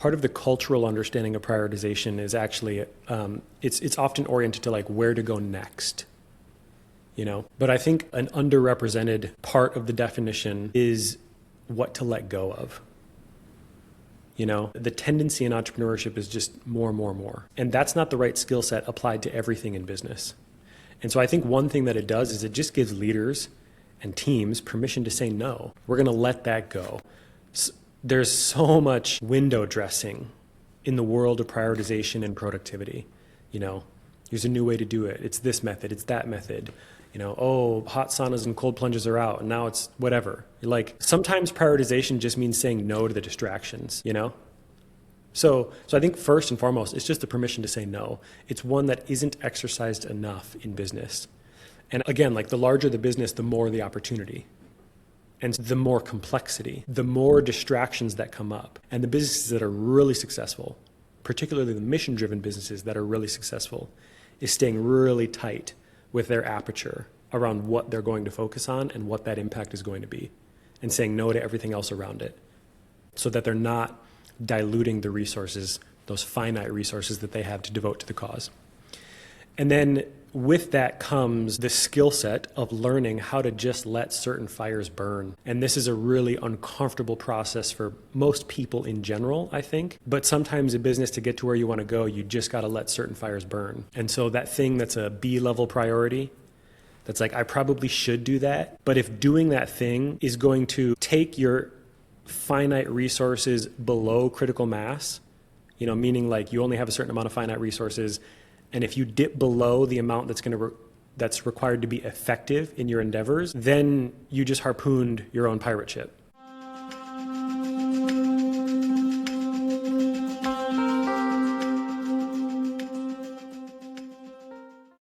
Part of the cultural understanding of prioritization is actually, it's often oriented to like where to go next, you know? But I think an underrepresented part of the definition is what to let go of. You know, the tendency in entrepreneurship is just more. And that's not the right skill set applied to everything in business. And so I think one thing that it does is it just gives leaders and teams permission to say no. We're going to let that go. There's so much window dressing in the world of prioritization and productivity. You know, here's a new way to do it. It's this method, it's that method. You know, oh, hot saunas and cold plunges are out, and now it's whatever. Like, sometimes prioritization just means saying no to the distractions, you know? So I think first and foremost, it's just the permission to say no. It's one that isn't exercised enough in business. And again, like the larger the business, the more the opportunity. And the more complexity, the more distractions that come up. And the businesses that are really successful, particularly the mission-driven businesses that are really successful, is staying really tight with their aperture around what they're going to focus on and what that impact is going to be, and saying no to everything else around it, so that they're not diluting the resources, those finite resources that they have to devote to the cause. And then with that comes the skill set of learning how to just let certain fires burn. And this is a really uncomfortable process for most people in general, I think. But sometimes in business, to get to where you want to go, you just got to let certain fires burn. And so that thing that's a B-level priority, that's like, I probably should do that. But if doing that thing is going to take your finite resources below critical mass, you know, meaning like you only have a certain amount of finite resources, and if you dip below the amount that's required to be effective in your endeavors, then you just harpooned your own pirate ship.